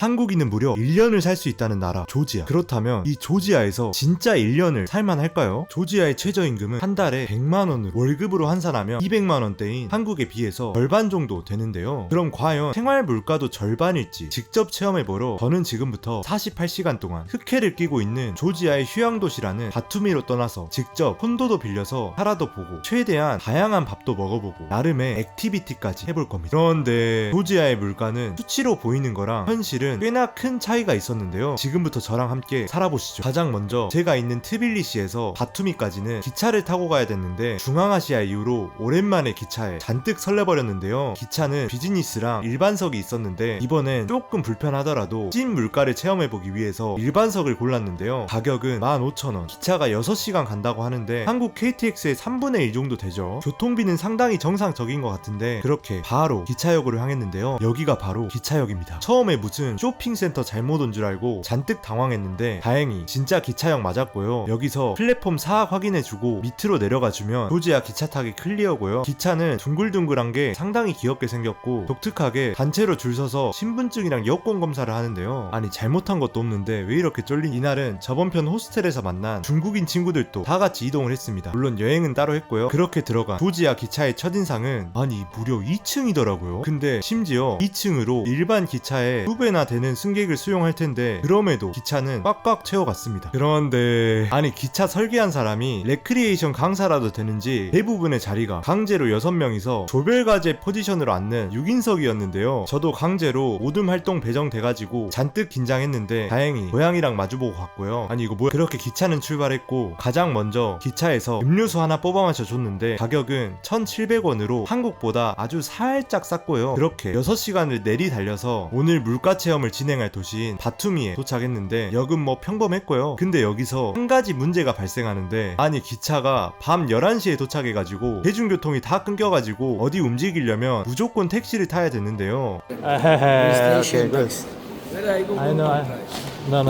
한국인은 무려 1년을 살 수 있다는 나라 조지아. 그렇다면 이 조지아에서 진짜 1년을 살만할까요? 조지아의 최저임금은 한 달에 100만원으로 월급으로 환산하면 200만원대인 한국에 비해서 절반 정도 되는데요. 그럼 과연 생활 물가도 절반일지 직접 체험해보러 저는 지금부터 48시간 동안 흑해를 끼고 있는 조지아의 휴양도시라는 바투미로 떠나서 직접 콘도도 빌려서 살아도 보고 최대한 다양한 밥도 먹어보고 나름의 액티비티까지 해볼 겁니다. 그런데 조지아의 물가는 수치로 보이는 거랑 현실은 꽤나 큰 차이가 있었는데요. 지금부터 저랑 함께 살아보시죠. 가장 먼저 제가 있는 트빌리시에서 바투미까지는 기차를 타고 가야 됐는데 중앙아시아 이후로 오랜만에 기차에 잔뜩 설레버렸는데요. 기차는 비즈니스랑 일반석이 있었는데 이번엔 조금 불편하더라도 찐 물가를 체험해보기 위해서 일반석을 골랐는데요. 가격은 15,000원. 기차가 6시간 간다고 하는데 한국 KTX의 3분의 1 정도 되죠. 교통비는 상당히 정상적인 것 같은데 그렇게 바로 기차역으로 향했는데요. 여기가 바로 기차역입니다. 처음에 무슨 쇼핑센터 잘못 온 줄 알고 잔뜩 당황했는데 다행히 진짜 기차역 맞았고요. 여기서 플랫폼 사악 확인해주고 밑으로 내려가주면 조지아 기차 타기 클리어고요. 기차는 둥글둥글한 게 상당히 귀엽게 생겼고 독특하게 단체로 줄 서서 신분증이랑 여권 검사를 하는데요. 아니 잘못한 것도 없는데 왜 이렇게 쫄린. 이날은 저번 편 호스텔에서 만난 중국인 친구들도 다 같이 이동을 했습니다. 물론 여행은 따로 했고요. 그렇게 들어간 조지아 기차의 첫인상은 아니 무려 2층이더라고요. 근데 심지어 2층으로 일반 기차의 2배나 되는 승객을 수용할 텐데 그럼에도 기차는 꽉꽉 채워갔습니다. 그런데 아니 기차 설계한 사람이 레크리에이션 강사라도 되는지 대부분의 자리가 강제로 6명이서 조별과제 포지션으로 앉는 6인석이었는데요. 저도 강제로 모둠 활동 배정돼가지고 잔뜩 긴장했는데 다행히 고양이랑 마주보고 갔고요. 아니 이거 뭐야. 그렇게 기차는 출발했고 가장 먼저 기차에서 음료수 하나 뽑아 마셔줬는데 가격은 1,700원으로 한국보다 아주 살짝 쌌고요. 그렇게 6시간을 내리 달려서 오늘 물가 체험을 진행할 도시인 바투미에 도착했는데 역은 뭐 평범했고요. 근데 여기서 한 가지 문제가 발생하는데 아니 기차가 밤 11시에 도착해가지고 대중교통이 다 끊겨가지고 어디 움직이려면 무조건 택시를 타야 되는데요. Okay, good. I know. No.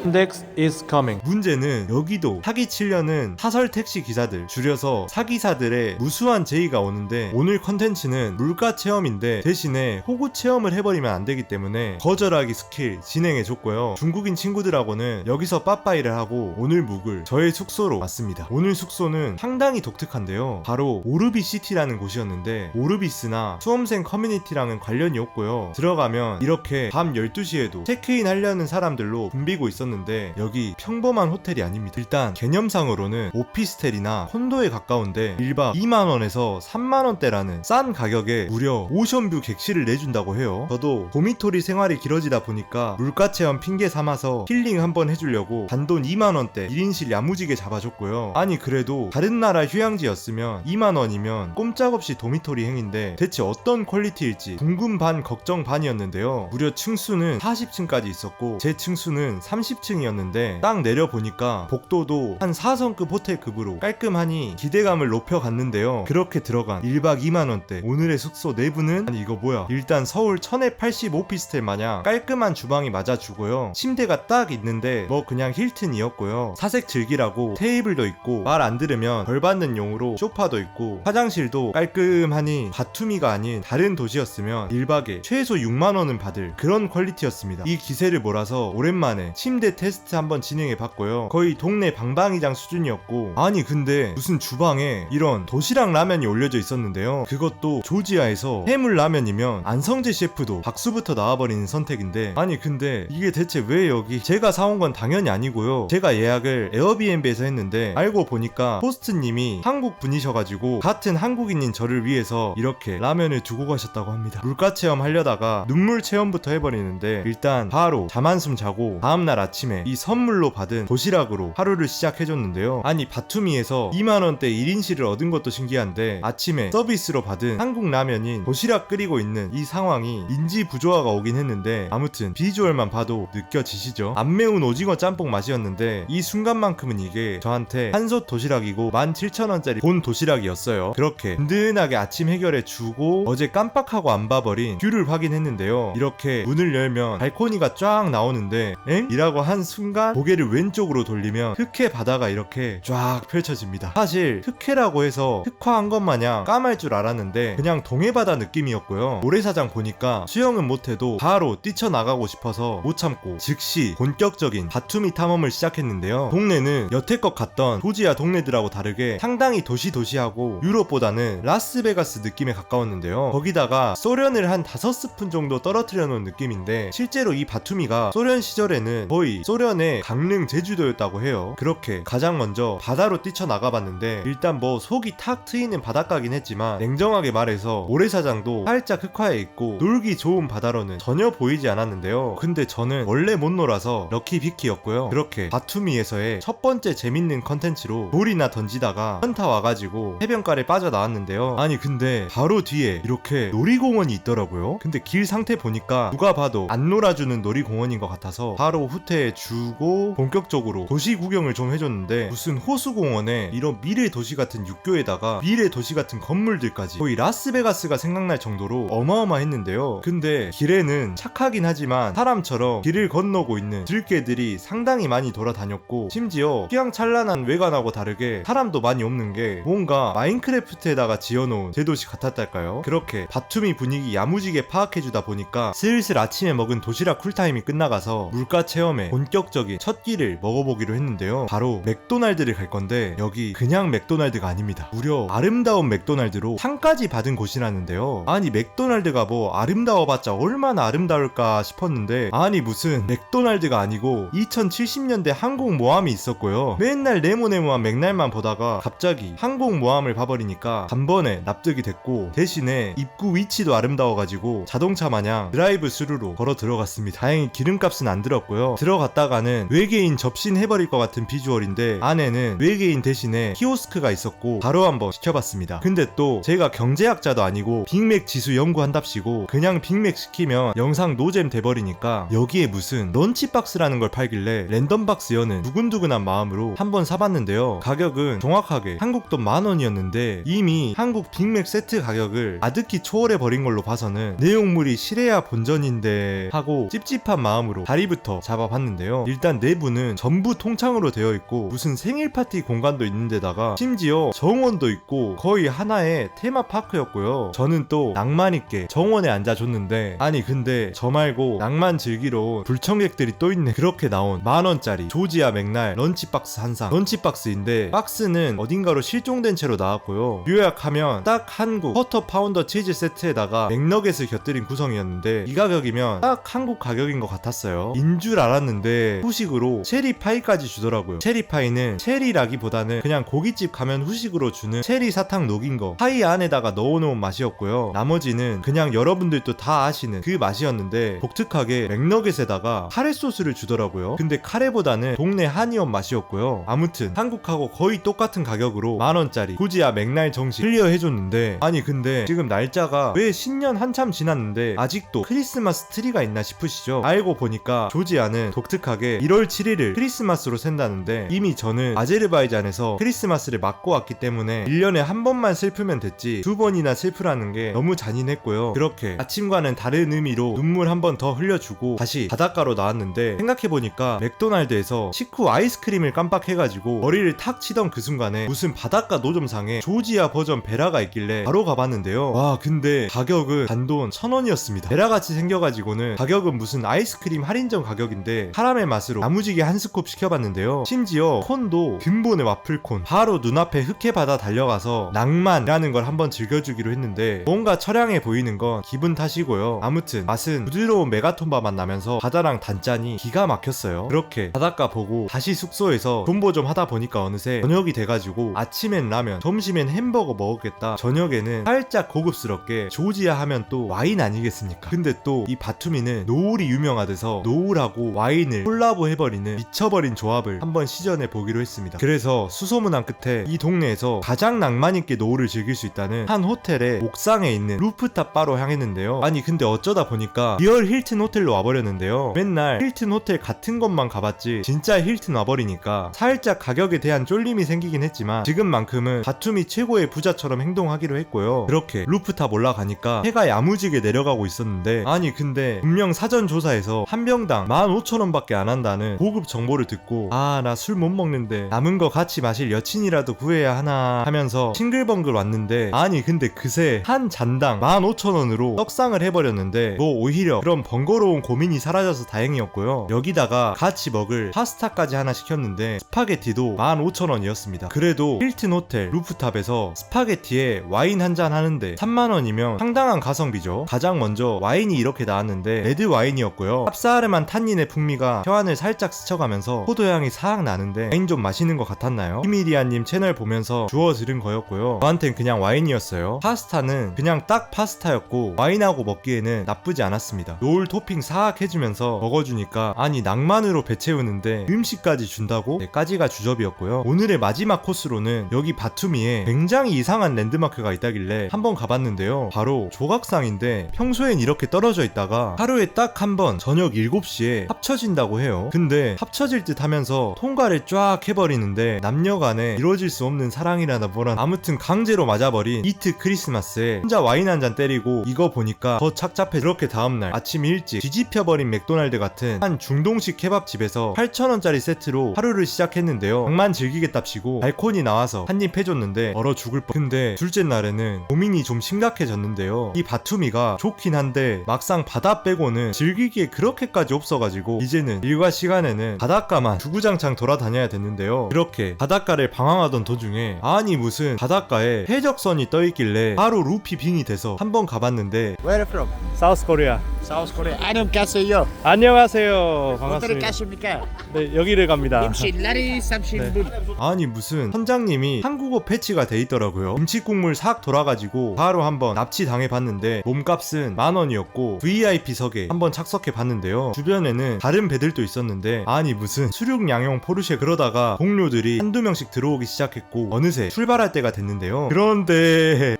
Index is coming. 문제는 여기도 사기치려는 사설 택시 기사들, 줄여서 사기사들의 무수한 제의가 오는데 오늘 컨텐츠는 물가 체험인데 대신에 호구 체험을 해버리면 안 되기 때문에 거절하기 스킬 진행해줬고요. 중국인 친구들하고는 여기서 빠빠이를 하고 오늘 묵을 저의 숙소로 왔습니다. 오늘 숙소는 상당히 독특한데요. 바로 오르비시티라는 곳이었는데 오르비스나 수험생 커뮤니티랑은 관련이 없고요. 들어가면 이렇게 밤 12시에도 체크인 하려는 사람들로 붐비고 있었는데 여기 평범한 호텔이 아닙니다. 일단 개념상으로는 오피스텔이나 콘도에 가까운데 1박 2만원에서 3만원대라는 싼 가격에 무려 오션뷰 객실을 내준다고 해요. 저도 도미토리 생활이 길어지다 보니까 물가 체험 핑계 삼아서 힐링 한번 해주려고 단돈 2만원대 1인실 야무지게 잡아줬고요. 아니 그래도 다른 나라 휴양지였으면 2만원이면 꼼짝없이 도미토리 행인데 대체 어떤 퀄리티일지 궁금 반 걱정 반이었는데요. 무려 층수는 40층까지 있었고 제 층수는 30층이었는데 딱 내려보니까 복도도 한 4성급 호텔급으로 깔끔하니 기대감을 높여갔는데요. 그렇게 들어간 1박 2만원대 오늘의 숙소 내부는 아니 이거 뭐야. 일단 서울 1080 오피스텔 마냥 깔끔한 주방이 맞아주고요. 침대가 딱 있는데 뭐 그냥 힐튼이었고요. 사색 즐기라고 테이블도 있고 말 안 들으면 벌 받는 용으로 소파도 있고 화장실도 깔끔하니 바투미가 아닌 다른 도시였으면 1박에 최소 6만원은 받을 그런 퀄리티였습니다. 이 기세를 몰아서 오랜만에 침대 테스트 한번 진행해봤고요. 거의 동네 방방이장 수준이었고 아니 근데 무슨 주방에 이런 도시락 라면이 올려져 있었는데요. 그것도 조지아에서 해물 라면이면 안성재 셰프도 박수부터 나와버리는 선택인데 아니 근데 이게 대체 왜 여기. 제가 사온 건 당연히 아니고요. 제가 예약을 에어비앤비에서 했는데 알고 보니까 호스트님이 한국 분이셔가지고 같은 한국인인 저를 위해서 이렇게 라면을 두고 가셨다고 합니다. 물가 체험 하려다가 눈물 체험부터 해버리는데 일단 바로 잠 한숨 자고 다음날 아침에 이 선물로 받은 도시락으로 하루를 시작해줬는데요. 아니 바투미에서 2만원대 1인실을 얻은 것도 신기한데 아침에 서비스로 받은 한국 라면인 도시락 끓이고 있는 이 상황이 인지 부조화가 오긴 했는데 아무튼 비주얼만 봐도 느껴지시죠? 안 매운 오징어 짬뽕 맛이었는데 이 순간만큼은 이게 저한테 한솥 도시락이고 17,000원짜리 본 도시락이었어요. 그렇게 든든하게 아침 해결해 주고 어제 깜빡하고 안 봐버린 뷰를 확인했는데요. 이렇게 문을 열면 발코니가 쫙 나오는데 엥? 이라고 한 순간 고개를 왼쪽으로 돌리면 흑해 바다가 이렇게 쫙 펼쳐집니다. 사실 흑해라고 해서 흑화한 것 마냥 까말 줄 알았는데 그냥 동해바다 느낌이었고요. 모래사장 보니까 수영은 못해도 바로 뛰쳐나가고 싶어서 못 참고 즉시 본격적인 바투미 탐험을 시작했는데요. 동네는 여태껏 갔던 조지아 동네들하고 다르게 상당히 도시도시하고 유럽보다는 라스베가스 느낌에 가까웠는데요. 거기다가 소련을 한 5스푼 정도 떨어뜨려 놓은 느낌인데 실제로 이 바투미가 소련 시절에는 거의 소련의 강릉 제주도였다고 해요. 그렇게 가장 먼저 바다로 뛰쳐나가 봤는데 일단 뭐 속이 탁 트이는 바닷가긴 했지만 냉정하게 말해서 모래사장도 살짝 흑화해 있고 놀기 좋은 바다로는 전혀 보이지 않았는데요. 근데 저는 원래 못 놀아서 럭키비키였고요. 그렇게 바투미에서의 첫 번째 재밌는 컨텐츠로 돌이나 던지다가 현타 와가지고 해변가에 빠져나왔는데요. 아니 근데 바로 뒤에 이렇게 놀이공원이 있더라고요. 근데 길 상태 보니까 누가 봐도 안 놀아주는 놀이공원인 것 같아서 바로 후퇴해 주고 본격적으로 도시 구경을 좀 해줬는데 무슨 호수공원에 이런 미래 도시 같은 육교에다가 미래 도시 같은 건물들까지 거의 라스베가스가 생각날 정도로 어마어마했는데요. 근데 길에는 착하긴 하지만 사람처럼 길을 건너고 있는 들개들이 상당히 많이 돌아다녔고 심지어 휘황찬란한 외관하고 다르게 사람도 많이 없는 게 뭔가 마인크래프트에다가 지어놓은 대도시 같았달까요? 그렇게 바투미 분위기 야무지게 파악해주다 보니까 슬슬 아침에 먹은 도시락 쿨타임이 끝나가서 물가 체험에 본격적인 첫 끼를 먹어보기로 했는데요. 바로 맥도날드를 갈 건데 여기 그냥 맥도날드가 아닙니다. 무려 아름다운 맥도날드로 상까지 받은 곳이라는데요. 아니 맥도날드가 뭐 아름다워봤자 얼마나 아름다울까 싶었는데 아니 무슨 맥도날드가 아니고 2070년대 항공모함이 있었고요. 맨날 네모네모한 맥날만 보다가 갑자기 항공모함을 봐버리니까 단번에 납득이 됐고 대신에 입구 위치도 아름다워가지고 자동차 마냥 드라이브 스루로 걸어 들어갔습니다. 다행히 기름값은 안 들었고요. 들어갔다가는 외계인 접신해버릴 것 같은 비주얼인데 안에는 외계인 대신에 키오스크가 있었고 바로 한번 시켜봤습니다. 근데 또 제가 경제학자도 아니고 빅맥 지수 연구한답시고 그냥 빅맥 시키면 영상 노잼 돼버리니까 여기에 무슨 런치박스라는 걸 팔길래 랜덤박스 여는 두근두근한 마음으로 한번 사봤는데요. 가격은 정확하게 한국 돈 10,000원이었는데 이미 한국 빅맥 세트 가격을 아득히 초월해버린 걸로 봐서는 내용물이 실해야 본전인데 하고 찝찝한 마음으로 다리부터 잡아봤는데요. 일단 내부는 전부 통창으로 되어 있고 무슨 생일 파티 공간도 있는데다가 심지어 정원도 있고 거의 하나의 테마파크였고요. 저는 또 낭만있게 정원에 앉아줬는데 아니 근데 저 말고 낭만 즐기러 온 불청객들이 또 있네. 그렇게 나온 10,000원짜리 조지아 맥날 런치박스 한 상. 런치박스인데 박스는 어딘가로 실종된 채로 나왔고요. 요약하면 딱 한국 쿼터 파운더 치즈 세트에다가 맥너겟을 곁들인 구성이었는데 이 가격이면 딱 한국 가격인 것 같았어요. 인 줄 알았는데 후식으로 체리파이까지 주더라고요. 체리파이는 체리라기보다는 그냥 고깃집 가면 후식으로 주는 체리 사탕 녹인 거 파이 안에다가 넣어놓은 맛이었고요. 나머지는 그냥 여러분들도 다 아시는 그 맛이었는데 독특하게 맥너겟에다가 카레 소스를 주더라고요. 근데 카레보다는 동네 한의원 맛이었고요. 아무튼 한국하고 거의 똑같은 가격으로 10,000원짜리 조지아 맥날 정식 클리어해줬는데 아니 근데 지금 날짜가 왜 신년 한참 지났는데 아직도 크리스마스 트리가 있나 싶으시죠? 알고 보니까 조지아는 독특하게 1월 7일을 크리스마스로 샌다는데 이미 저는 아제르바이잔에서 크리스마스를 맞고 왔기 때문에 1년에 한 번만 슬프면 됐지 2번이나 슬프라는 게 너무 잔인했고요. 그렇게 아침과는 다른 의미로 눈물 한 번 더 흘려주고 다시 바닷가로 나왔는데 생각해보니까 맥도날드에서 식후 아이스크림을 깜빡해가지고 머리를 탁 치던 그 순간에 무슨 바닷가 노점상에 조지아 버전 베라가 있길래 바로 가봤는데요. 와 근데 가격은 단돈 1,000원이었습니다. 베라같이 생겨가지고는 가격은 무슨 아이스크림 할인전 가격인데 사람의 맛으로 야무지게 한 스쿱 시켜봤는데요. 심지어 콘도 근본의 와플콘 바로 눈앞에 흑해바다 달려가서 낭만이라는 걸 한번 즐겨주기로 했는데 뭔가 처량해 보이는 건 기분 탓이고요. 아무튼 맛은 부드러운 메가톤바 맛 나면서 바다랑 단짠이 기가 막혔어요. 그렇게 바닷가 보고 다시 숙소에서 존버 좀 하다 보니까 어느새 저녁이 돼가지고 아침엔 라면, 점심엔 햄버거 먹었겠다. 저녁에는 살짝 고급스럽게 조지아 하면 또 와인 아니겠습니까? 근데 또 이 바투미는 노을이 유명하대서 노을하고 와인을 콜라보 해버리는 미쳐버린 조합을 한번 시전해 보기로 했습니다. 그래서 수소문한 끝에 이 동네에서 가장 낭만있게 노을을 즐길 수 있다는 한 호텔의 옥상에 있는 루프탑 바로 향했는데요. 아니 근데 어쩌다 보니까 리얼 힐튼 호텔로 와버렸는데요. 맨날 힐튼 호텔 같은 것만 가봤지 진짜 힐튼 와버리니까 살짝 가격에 대한 쫄림이 생기긴 했지만 지금만큼은 바투미 최고의 부자처럼 행동하기로 했고요. 그렇게 루프탑 올라가니까 해가 야무지게 내려가고 있었는데 아니 근데 분명 사전 조사에서 한 병당 1인당 15,000원밖에 안 한다는 고급 정보를 듣고 아, 나 술 못 먹는데 남은 거 같이 마실 여친이라도 구해야 하나 하면서 싱글벙글 왔는데, 아니 근데 그새 한 잔당 15,000원으로 떡상을 해버렸는데 뭐 오히려 그런 번거로운 고민이 사라져서 다행이었고요. 여기다가 같이 먹을 파스타까지 하나 시켰는데 스파게티도 15,000원이었습니다. 그래도 힐튼 호텔 루프탑에서 스파게티에 와인 한 잔 하는데 3만원이면 상당한 가성비죠. 가장 먼저 와인이 이렇게 나왔는데 레드 와인이었고요. 쌉싸름한 탄닌의 풍미가 혀안을 살짝 스쳐가면서 포도향이 싹 나는데 와인 좀 마시는 것 같았나요? 히미리아님 채널 보면서 주워 들은 거였고요. 저한텐 그냥 와인이었어요. 파스타는 그냥 딱 파스타였고 와인하고 먹기에는 나쁘지 않았습니다. 노을 토핑 싹 해주면서 먹어주니까 아니 낭만으로 배 채우는데 음식까지 준다고? 네, 까지가 주접이었고요. 오늘의 마지막 코스로는 여기 바투미에 굉장히 이상한 랜드마크가 있다길래 한번 가봤는데요. 바로 조각상인데 평소엔 이렇게 떨어져 있다가 하루에 딱 한 번 저녁 7시에 합쳐진다고 해요. 근데 합쳐질 듯 하면서 통과를 쫙 해버리는데 남녀간에 이루어질 수 없는 사랑이라나 뭐라나 아무튼 강제로 맞아버린 이트 크리스마스에 혼자 와인 한 잔 때리고 이거 보니까 더 착잡해. 그렇게 다음날 아침 일찍 뒤집혀버린 맥도날드 같은 한 중동식 케밥집에서 8,000원짜리 세트로 하루를 시작했는데요. 장만 즐기겠답시고 발코니 나와서 한입 해줬는데 얼어 죽을 뻔. 근데 둘째 날에는 고민이 좀 심각해졌는데요. 이 바투미가 좋긴 한데 막상 바다 빼고는 즐기기에 그렇게까지 없어가지고 이제는 일과 시간에는 바닷가만 주구장창 돌아다녀야 됐는데요. 그렇게 바닷가를 방황하던 도중에 아니 무슨 바닷가에 해적선이 떠있길래 바로 루피 빙이 돼서 한번 가봤는데 Where are you from? South Korea. South Korea. 안녕하세요. 안녕하세요. 어디를 반갑습니다. 가십니까? 네, 여기를 갑니다. 임신날이 30분. 아니 무슨 선장님이 한국어 패치가 돼 있더라고요. 김치국물 싹 돌아가지고 바로 한번 납치 당해봤는데 몸값은 10,000원이었고 VIP석에 한번 착석해봤는데요. 주변에는 다른 배들도 있었는데 아니 무슨 수륙 양용 포르쉐. 그러다가 동료들이 한두 명씩 들어오기 시작했고 어느새 출발할 때가 됐는데요. 그런데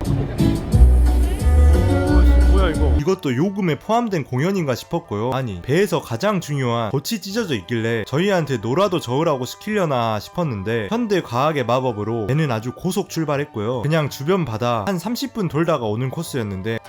뭐야 이거? 이것도 요금에 포함된 공연인가 싶었고요. 아니 배에서 가장 중요한 돛이 찢어져 있길래 저희한테 놀아도 저으라고 시키려나 싶었는데 현대 과학의 마법으로 배는 아주 고속 출발했고요. 그냥 주변 바다 한 30분 돌다가 오는 코스였는데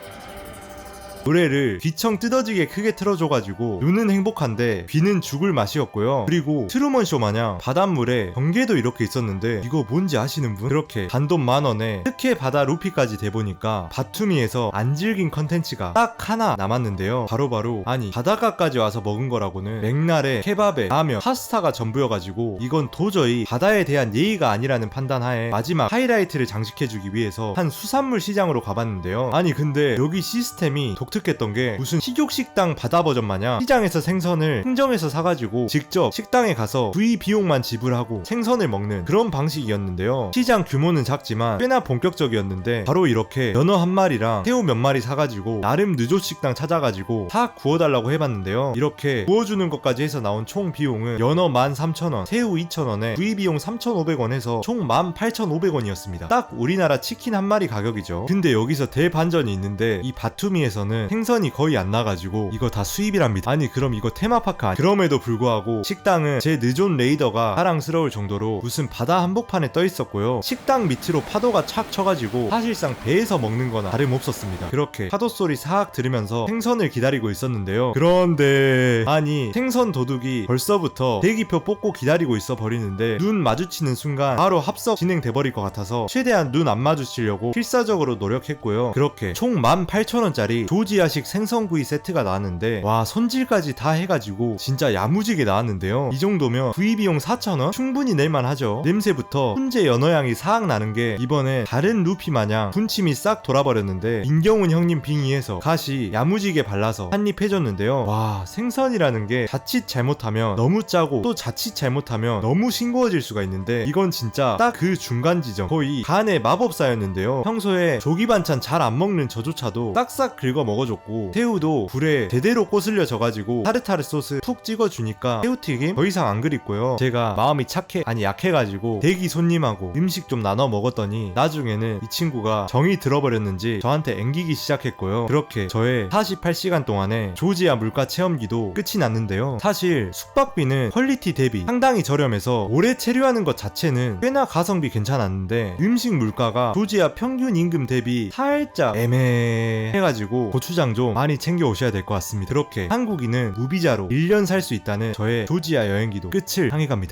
노래를 귀청 뜯어지게 크게 틀어줘가지고 눈은 행복한데 귀는 죽을 맛이었고요. 그리고 트루먼쇼 마냥 바닷물에 경계도 이렇게 있었는데 이거 뭔지 아시는 분? 그렇게 단돈 10,000원에 특혜 바다 루피까지 돼보니까 바투미에서 안 즐긴 컨텐츠가 딱 하나 남았는데요. 바로바로 아니 바닷가까지 와서 먹은 거라고는 맥날에 케밥에 라면 파스타가 전부여가지고 이건 도저히 바다에 대한 예의가 아니라는 판단하에 마지막 하이라이트를 장식해주기 위해서 한 수산물 시장으로 가봤는데요. 아니 근데 여기 시스템이 독특했던 게 무슨 식육식당 바다 버전 마냥 시장에서 생선을 흥정해서 사가지고 직접 식당에 가서 구이 비용만 지불하고 생선을 먹는 그런 방식이었는데요. 시장 규모는 작지만 꽤나 본격적이었는데 바로 이렇게 연어 한 마리랑 새우 몇 마리 사가지고 나름 느조 식당 찾아가지고 다 구워달라고 해봤는데요. 이렇게 구워주는 것까지 해서 나온 총 비용은 연어 13,000원, 새우 2,000원에 구이 비용 3,500원 해서 총 18,500원이었습니다. 딱 우리나라 치킨 한 마리 가격이죠. 근데 여기서 대반전이 있는데 이 바투미에서는 생선이 거의 안 나가지고 이거 다 수입이랍니다. 아니 그럼 이거 테마파크 아니? 그럼에도 불구하고 식당은 제 느존 레이더가 사랑스러울 정도로 무슨 바다 한복판에 떠 있었고요. 식당 밑으로 파도가 착 쳐가지고 사실상 배에서 먹는 거나 다름없었습니다. 그렇게 파도 소리 싹 들으면서 생선을 기다리고 있었는데요. 그런데 아니 생선 도둑이 벌써부터 대기표 뽑고 기다리고 있어 버리는데 눈 마주치는 순간 바로 합석 진행돼 버릴 것 같아서 최대한 눈 안 마주치려고 필사적으로 노력했고요. 그렇게 총 18,000원짜리 조지아식 생선구이 세트가 나왔는데 와 손질까지 다 해가지고 진짜 야무지게 나왔는데요. 이 정도면 구이 비용 4,000원? 충분히 낼만하죠. 냄새부터 훈제 연어향이 싹 나는 게 이번에 다른 루피 마냥 군침이 싹 돌아버렸는데 민경훈 형님 빙의해서 가시 야무지게 발라서 한입 해줬는데요. 와 생선이라는 게 자칫 잘못하면 너무 짜고 또 자칫 잘못하면 너무 싱거워질 수가 있는데 이건 진짜 딱 그 중간 지점, 거의 간의 마법사였는데요. 평소에 조기 반찬 잘 안 먹는 저조차도 싹싹 긁어 먹어줬고 새우도 불에 제대로 꼬슬려 져가지고 타르타르 소스 푹 찍어주니까 새우튀김 더 이상 안 그립고요. 제가 마음이 약해가지고 대기 손님하고 음식 좀 나눠 먹었더니 나중에는 이 친구가 정이 들어버렸는지 저한테 앵기기 시작했고요. 그렇게 저의 48시간 동안에 조지아 물가 체험기도 끝이 났는데요. 사실 숙박비는 퀄리티 대비 상당히 저렴해서 오래 체류하는 것 자체는 꽤나 가성비 괜찮았는데 음식 물가가 조지아 평균 임금 대비 살짝 애매해가지고 고추 고추장 좀 많이 챙겨 오셔야 될 것 같습니다. 그렇게 한국인은 무비자로 1년 살 수 있다는 저의 조지아 여행기도 끝을 향해 갑니다.